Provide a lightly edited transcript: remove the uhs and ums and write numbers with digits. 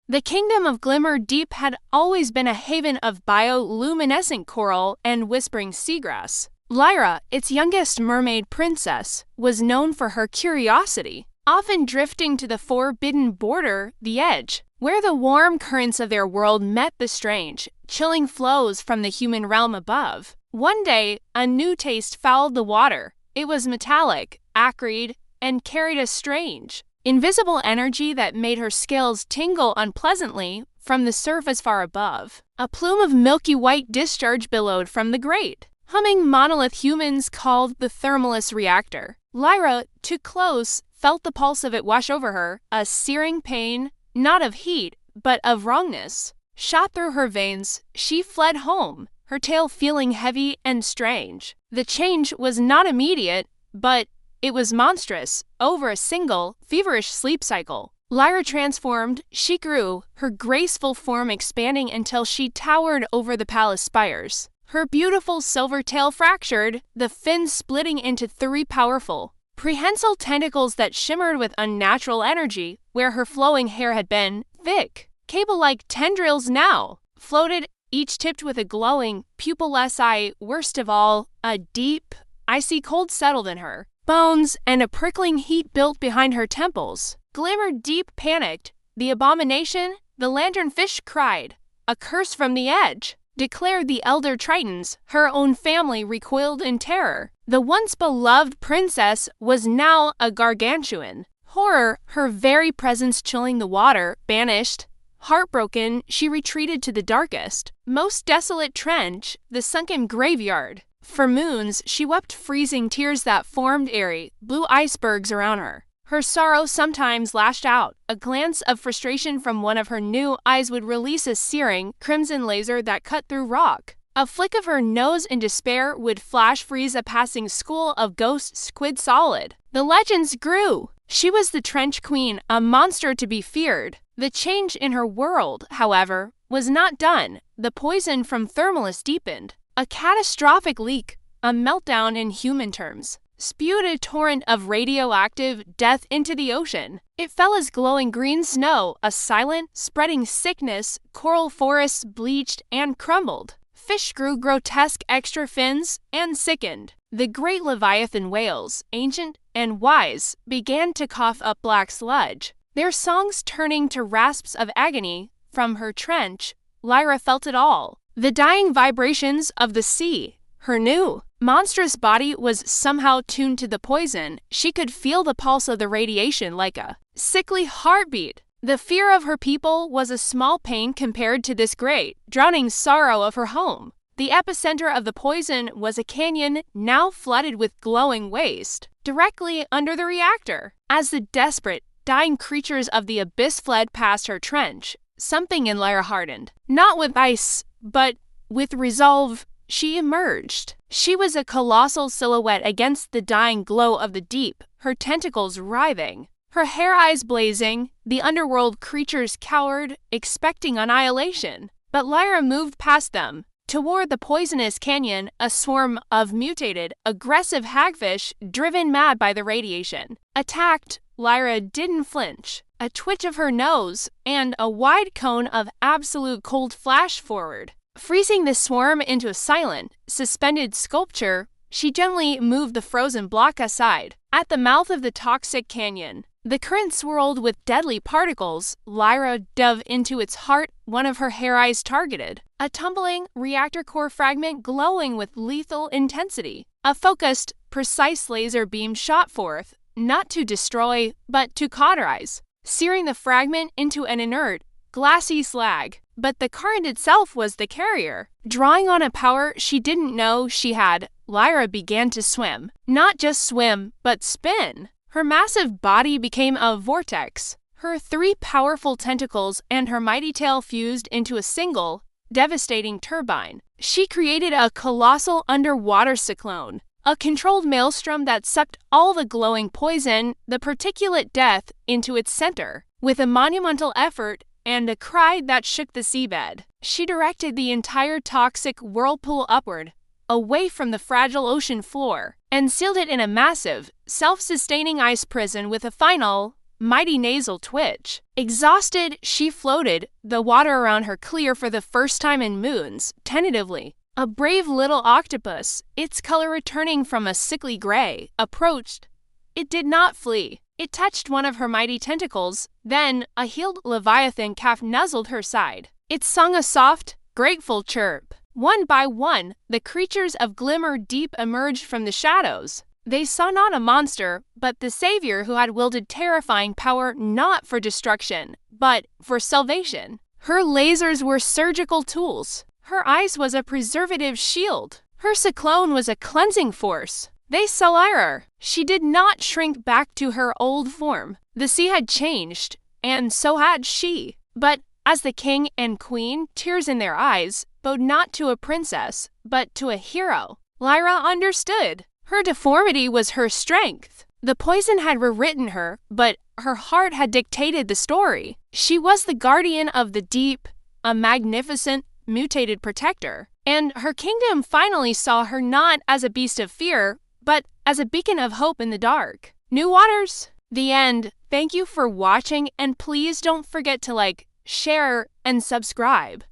The kingdom of Glimmerdeep had always been a haven of bioluminescent coral and whispering seagrass. Lyra, its youngest mermaid princess, was known for her curiosity, often drifting to the forbidden border, the edge, where the warm currents of their world met the strange, chilling flows from the human realm above. One day, a new taste fouled the water. It was metallic, acrid, and carried a strange, invisible energy that made her scales tingle unpleasantly from the surface far above. A plume of milky white discharge billowed from the grate. Humming monolith humans called the Thermalis reactor. Lyra, too close, felt the pulse of it wash over her, a searing pain, not of heat, but of wrongness. Shot through her veins, she fled home, her tail feeling heavy and strange. The change was not immediate, but it was monstrous, over a single, feverish sleep cycle. Lyra transformed, she grew, her graceful form expanding until she towered over the palace spires. Her beautiful silver tail fractured, the fins splitting into 3 powerful, prehensile tentacles that shimmered with unnatural energy where her flowing hair had been. Thick, cable-like tendrils now floated, each tipped with a glowing, pupilless eye. Worst of all, a deep, icy cold settled in her bones, and a prickling heat built behind her temples. Glimmerdeep panicked. The Abomination, the lanternfish cried. A curse from the edge, declared the elder Tritons. Her own family recoiled in terror. The once beloved princess was now a gargantuan. Horror, her very presence chilling the water, banished. Heartbroken, she retreated to the darkest, most desolate trench, the sunken graveyard. For moons, she wept freezing tears that formed airy, blue icebergs around her. Her sorrow sometimes lashed out. A glance of frustration from one of her new eyes would release a searing, crimson laser that cut through rock. A flick of her nose in despair would flash freeze a passing school of ghost squid solid. The legends grew. She was the trench queen, a monster to be feared. The change in her world, however, was not done. The poison from Thermalis deepened. A catastrophic leak, a meltdown in human terms, spewed a torrent of radioactive death into the ocean. It fell as glowing green snow, a silent, spreading sickness. Coral forests bleached and crumbled. Fish grew grotesque extra fins and sickened. The great leviathan whales, ancient and wise, began to cough up black sludge, their songs turning to rasps of agony. From her trench, Lyra felt it all. The dying vibrations of the sea. Her new, monstrous body was somehow tuned to the poison. She could feel the pulse of the radiation like a sickly heartbeat. The fear of her people was a small pain compared to this great, drowning sorrow of her home. The epicenter of the poison was a canyon now flooded with glowing waste, directly under the reactor. As the desperate, dying creatures of the abyss fled past her trench, something in Lyra hardened. Not with ice, but with resolve, she emerged. She was a colossal silhouette against the dying glow of the deep, her tentacles writhing, her hair eyes blazing. The underworld creatures cowered, expecting annihilation. But Lyra moved past them. Toward the poisonous canyon, a swarm of mutated, aggressive hagfish driven mad by the radiation. Attacked, Lyra didn't flinch. A twitch of her nose, and a wide cone of absolute cold flashed forward. Freezing the swarm into a silent, suspended sculpture, she gently moved the frozen block aside. At the mouth of the toxic canyon, the current swirled with deadly particles. Lyra dove into its heart, one of her hair eyes targeted. A tumbling reactor core fragment glowing with lethal intensity. A focused, precise laser beam shot forth, not to destroy, but to cauterize, searing the fragment into an inert, glassy slag. But the current itself was the carrier. Drawing on a power she didn't know she had, Lyra began to swim. Not just swim, but spin. Her massive body became a vortex. Her 3 powerful tentacles and her mighty tail fused into a single, devastating turbine. She created a colossal underwater cyclone, a controlled maelstrom that sucked all the glowing poison, the particulate death, into its center. With a monumental effort and a cry that shook the seabed, she directed the entire toxic whirlpool upward, away from the fragile ocean floor, and sealed it in a massive, self-sustaining ice prison with a final, mighty nasal twitch. Exhausted, she floated, the water around her clear for the first time in moons, tentatively. A brave little octopus, its color returning from a sickly gray, approached. It did not flee. It touched one of her mighty tentacles, then a healed leviathan calf nuzzled her side. It sung a soft, grateful chirp. One by one, the creatures of Glimmerdeep emerged from the shadows. They saw not a monster, but the savior who had wielded terrifying power not for destruction, but for salvation. Her lasers were surgical tools. Her eyes was a preservative shield. Her Cyclone was a cleansing force. They saw Lyra. She did not shrink back to her old form. The sea had changed, and so had she. But as the king and queen, tears in their eyes, bowed not to a princess, but to a hero, Lyra understood. Her deformity was her strength. The poison had rewritten her, but her heart had dictated the story. She was the guardian of the deep, a magnificent, mutated protector. And her kingdom finally saw her not as a beast of fear, but as a beacon of hope in the dark. New Waters, the end. Thank you for watching, and please don't forget to like, share, and subscribe.